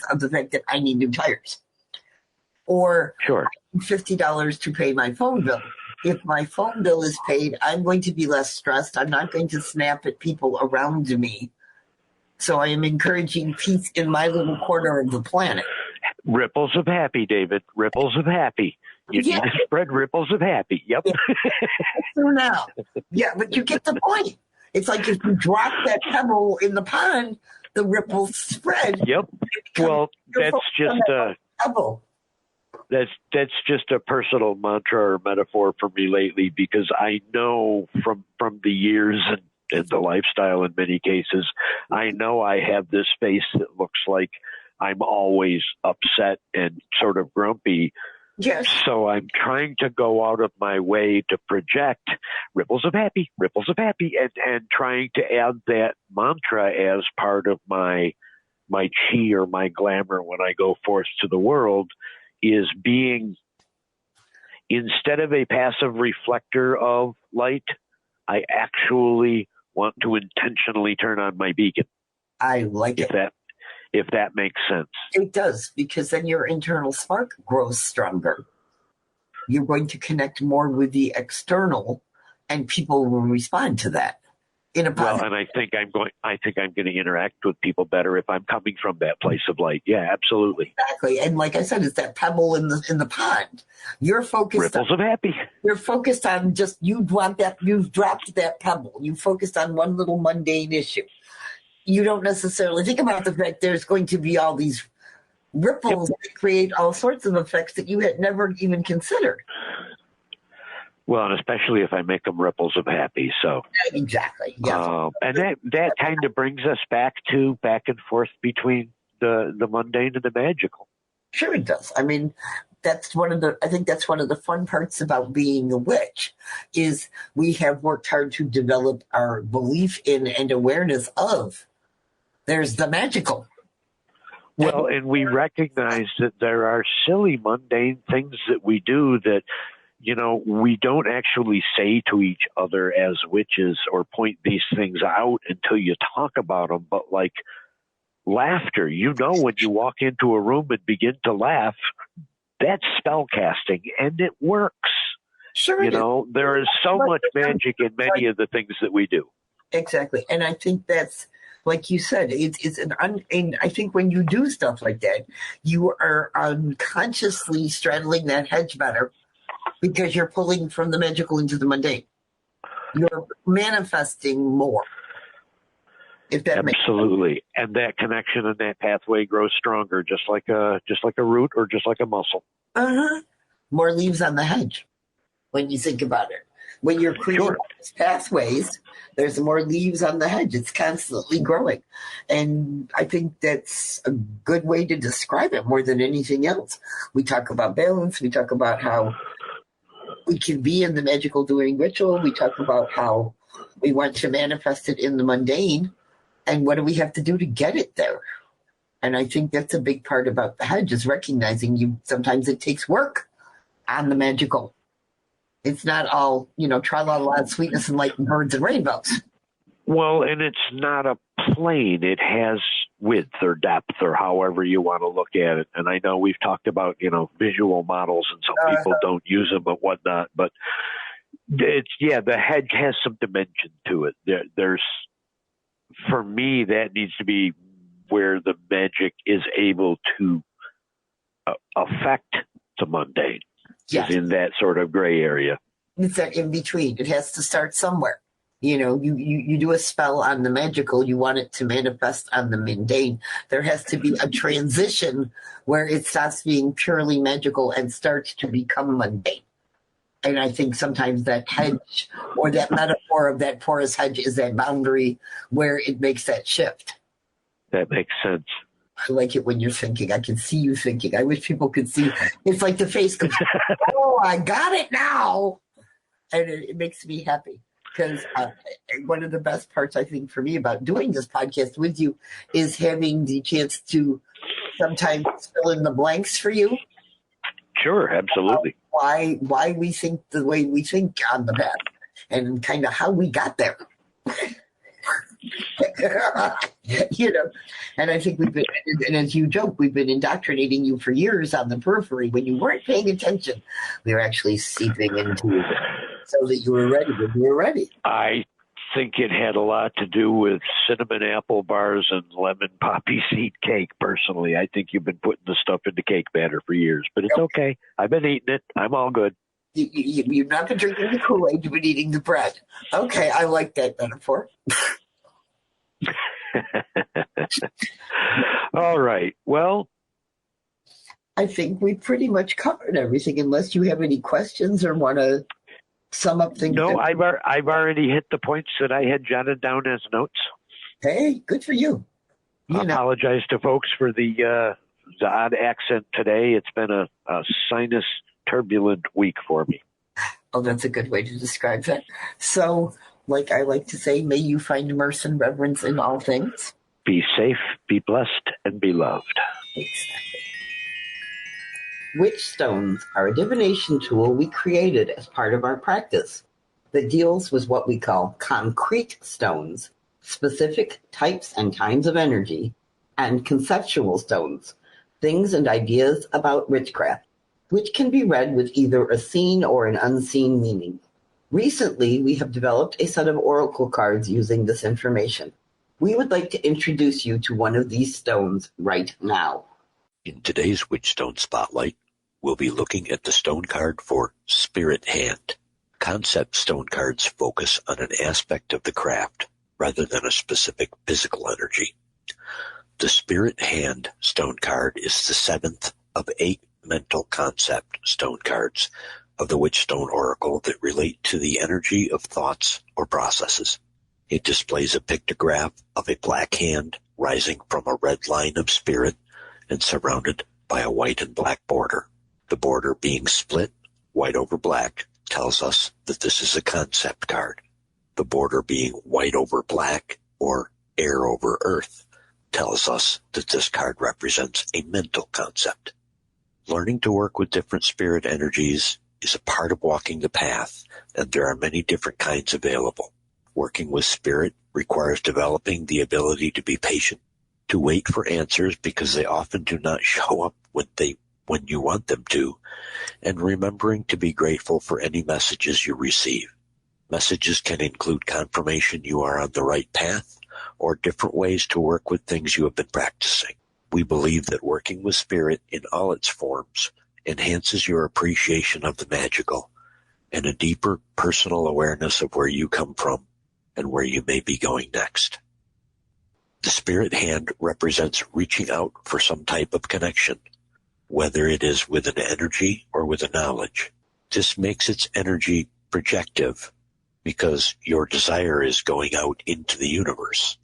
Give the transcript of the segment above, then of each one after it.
of the fact that I need new tires. Or Sure. $50 to pay my phone bill. If my phone bill is paid, I'm going to be less stressed. I'm not going to snap at people around me. So I am encouraging peace in my little corner of the planet. Ripples of happy, David. Ripples of happy. You need to spread ripples of happy. Yep. So now, but you get the point. It's like if you drop that pebble in the pond, the ripples spread. Yep. Well, that's just a pebble. That's just a personal mantra or metaphor for me lately, because I know from the years and the lifestyle in many cases, I know I have this face that looks like I'm always upset and sort of grumpy. Yes. So I'm trying to go out of my way to project ripples of happy, and trying to add that mantra as part of my chi or my glamour when I go forth to the world, is being, instead of a passive reflector of light, I actually want to intentionally turn on my beacon. I like it. If that makes sense. It does, because then your internal spark grows stronger. You're going to connect more with the external, and people will respond to that in a positive. Well, and I think I'm going to interact with people better if I'm coming from that place of light. Yeah, absolutely. Exactly. And like I said, it's that pebble in the pond. You're focused ripples of happy. You're focused on just you've dropped that pebble. You focused on one little mundane issue. You don't necessarily think about the fact there's going to be all these ripples that create all sorts of effects that you had never even considered. Well, and especially if I make them ripples of happy. So exactly, yeah. And that kind of brings us back and forth between the mundane and the magical. Sure, it does. I mean, I think that's one of the fun parts about being a witch, is we have worked hard to develop our belief in and awareness of. There's the magical. Well, and we recognize that there are silly, mundane things that we do that, we don't actually say to each other as witches or point these things out until you talk about them. But like laughter, when you walk into a room and begin to laugh, that's spell casting, and it works. Sure, there is so much magic in many of the things that we do. Exactly, and I think that's, like you said, and I think when you do stuff like that, you are unconsciously straddling that hedge better, because you're pulling from the magical into the mundane. You're manifesting more. If that Absolutely. makes sense. And that connection and that pathway grows stronger, just like a root or just like a muscle. More leaves on the hedge when you think about it. When you're creating these pathways, there's more leaves on the hedge. It's constantly growing. And I think that's a good way to describe it more than anything else. We talk about balance. We talk about how we can be in the magical doing ritual. We talk about how we want to manifest it in the mundane. And what do we have to do to get it there? And I think that's a big part about the hedge, is recognizing sometimes it takes work on the magical. It's not all, tra-la-la, sweetness and light and birds and rainbows. Well, and it's not a plane. It has width or depth or however you want to look at it. And I know we've talked about, visual models, and some people don't use them and whatnot. But the hedge has some dimension to it. There's, for me, that needs to be where the magic is able to affect the mundane. Yes. Is in that sort of gray area. It's that in between. It has to start somewhere. You do a spell on the magical, you want it to manifest on the mundane. There has to be a transition where it stops being purely magical and starts to become mundane. And I think sometimes that hedge, or that metaphor of that porous hedge, is that boundary where it makes that shift. That makes sense. I like it when you're thinking. I can see you thinking. I wish people could see. It's like the face goes, oh, I got it now. And it makes me happy, because one of the best parts, I think, for me about doing this podcast with you is having the chance to sometimes fill in the blanks for you. Sure, absolutely. Why we think the way we think on the path, and kind of how we got there. you know, and I think we've been, and as you joke, we've been indoctrinating you for years on the periphery. When you weren't paying attention, we were actually seeping into you so that you were ready when you were ready. I think it had a lot to do with cinnamon apple bars and lemon poppy seed cake. Personally, I think you've been putting the stuff into cake batter for years, but it's okay. I've been eating it. I'm all good. You've not been drinking the Kool-Aid, you've been eating the bread. Okay, I like that metaphor. All right. Well, I think we pretty much covered everything, unless you have any questions or want to sum up things. No, I've already hit the points that I had jotted down as notes. Hey, good for you. I apologize to folks for the odd accent today. It's been a sinus turbulent week for me. Oh, that's a good way to describe that. So, like I like to say, may you find mercy and reverence in all things. Be safe, be blessed, and be loved. Exactly. Witchstones are a divination tool we created as part of our practice that deals with what we call concrete stones, specific types and kinds of energy, and conceptual stones, things and ideas about witchcraft, which can be read with either a seen or an unseen meaning. Recently, we have developed a set of oracle cards using this information. We would like to introduce you to one of these stones right now. In today's Witchstone Spotlight, we'll be looking at the stone card for Spirit Hand. Concept stone cards focus on an aspect of the craft rather than a specific physical energy. The Spirit Hand stone card is the 7th of 8 mental concept stone cards of the Witchstone Oracle that relate to the energy of thoughts or processes. It displays a pictograph of a black hand rising from a red line of spirit and surrounded by a white and black border. The border being split, white over black, tells us that this is a concept card. The border being white over black or air over earth tells us that this card represents a mental concept. Learning to work with different spirit energies is a part of walking the path, and there are many different kinds available. Working with spirit requires developing the ability to be patient, to wait for answers because they often do not show up when you want them to, and remembering to be grateful for any messages you receive. Messages can include confirmation you are on the right path or different ways to work with things you have been practicing. We believe that working with spirit in all its forms enhances your appreciation of the magical and a deeper personal awareness of where you come from and where you may be going next. The spirit hand represents reaching out for some type of connection, whether it is with an energy or with a knowledge. This makes its energy projective because your desire is going out into the universe.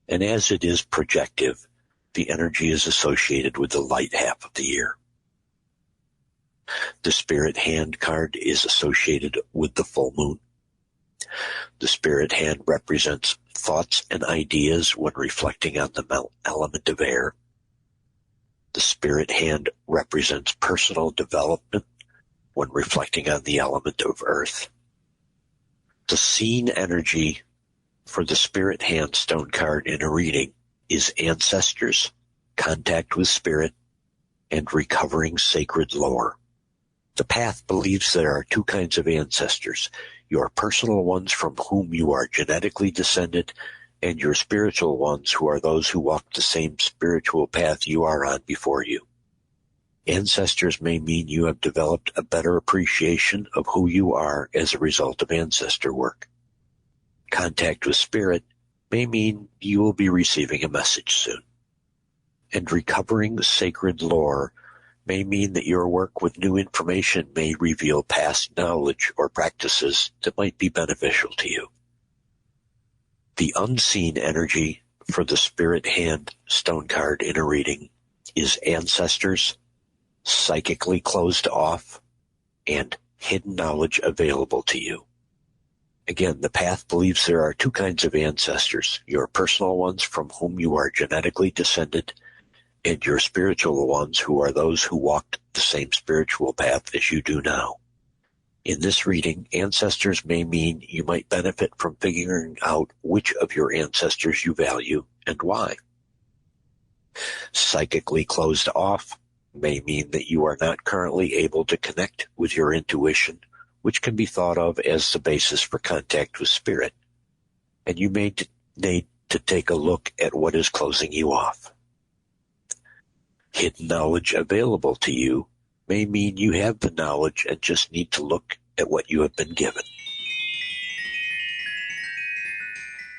And as it is projective, the energy is associated with the light half of the year. The Spirit Hand card is associated with the full moon. The Spirit Hand represents thoughts and ideas when reflecting on the element of air. The Spirit Hand represents personal development when reflecting on the element of earth. The seen energy for the Spirit Hand stone card in a reading is ancestors, contact with spirit, and recovering sacred lore. The path believes there are two kinds of ancestors, your personal ones from whom you are genetically descended, and your spiritual ones who are those who walk the same spiritual path you are on before you. Ancestors may mean you have developed a better appreciation of who you are as a result of ancestor work. Contact with spirit may mean you will be receiving a message soon. And recovering sacred lore may mean that your work with new information may reveal past knowledge or practices that might be beneficial to you. The unseen energy for the Spirit Hand stone card in a reading is ancestors, psychically closed off, and hidden knowledge available to you. Again, the path believes there are two kinds of ancestors, your personal ones from whom you are genetically descended, and your spiritual ones who are those who walked the same spiritual path as you do now. In this reading, ancestors may mean you might benefit from figuring out which of your ancestors you value and why. Psychically closed off may mean that you are not currently able to connect with your intuition, which can be thought of as the basis for contact with spirit, and you may need to take a look at what is closing you off. Hidden knowledge available to you may mean you have the knowledge and just need to look at what you have been given.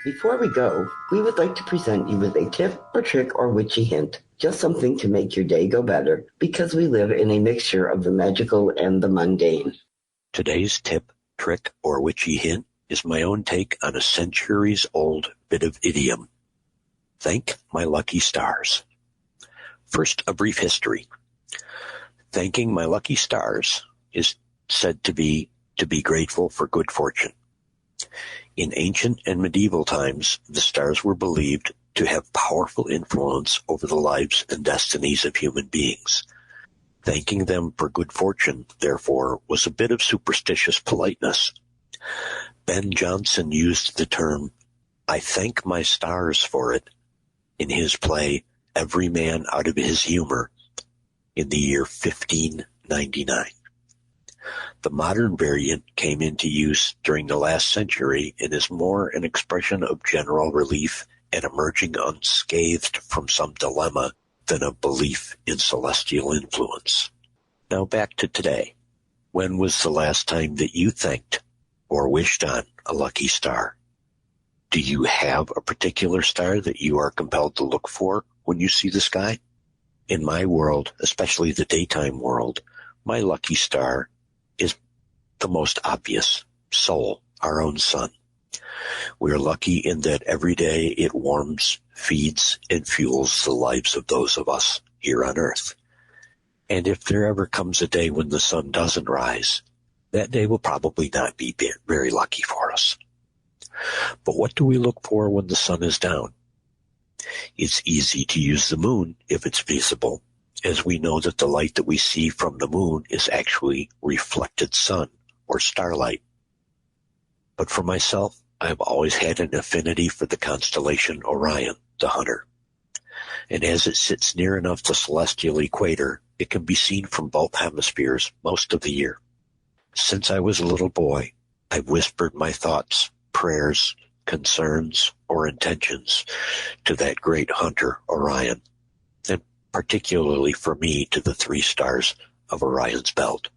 Before we go, we would like to present you with a tip or trick or witchy hint, just something to make your day go better, because we live in a mixture of the magical and the mundane. Today's tip, trick, or witchy hint is my own take on a centuries-old bit of idiom. Thank my lucky stars. First, a brief history. Thanking my lucky stars is said to be grateful for good fortune. In ancient and medieval times, the stars were believed to have powerful influence over the lives and destinies of human beings. Thanking them for good fortune, therefore, was a bit of superstitious politeness. Ben Jonson used the term, "I thank my stars for it," in his play Every Man Out of His Humor in the year 1599. The modern variant came into use during the last century and is more an expression of general relief and emerging unscathed from some dilemma than a belief in celestial influence. Now back to today. When was the last time that you thanked or wished on a lucky star? Do you have a particular star that you are compelled to look for when you see the sky? In my world, especially the daytime world, my lucky star is the most obvious, Sol, our own sun. We are lucky in that every day it warms, feeds, and fuels the lives of those of us here on Earth. And if there ever comes a day when the sun doesn't rise, that day will probably not be very lucky for us. But what do we look for when the sun is down? It's easy to use the moon if it's visible, as we know that the light that we see from the moon is actually reflected sun or starlight. But for myself, I have always had an affinity for the constellation Orion, the hunter. And as it sits near enough the celestial equator, it can be seen from both hemispheres most of the year. Since I was a little boy, I've whispered my thoughts, prayers, concerns, or intentions to that great hunter, Orion, and particularly for me to the 3 stars of Orion's belt.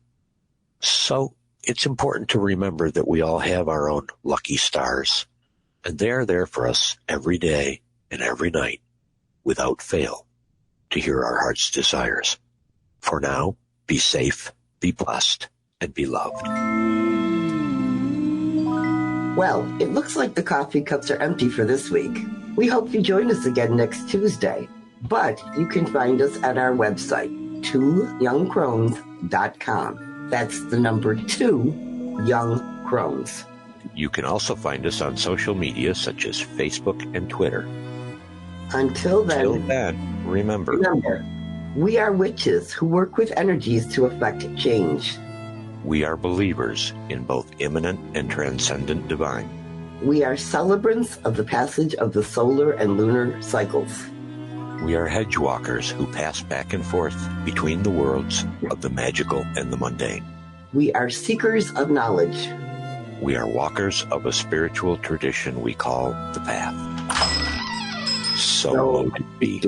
So it's important to remember that we all have our own lucky stars, and they are there for us every day and every night, without fail, to hear our heart's desires. For now, be safe, be blessed, and be loved. Well, it looks like the coffee cups are empty for this week. We hope you join us again next Tuesday, but you can find us at our website, 2youngcrones.com. That's the number 2, Young Crones. You can also find us on social media such as Facebook and Twitter. Until then, remember, we are witches who work with energies to effect change. We are believers in both immanent and transcendent divine. We are celebrants of the passage of the solar and lunar cycles. We are hedge walkers who pass back and forth between the worlds of the magical and the mundane. We are seekers of knowledge. We are walkers of a spiritual tradition we call the path. So mote it be.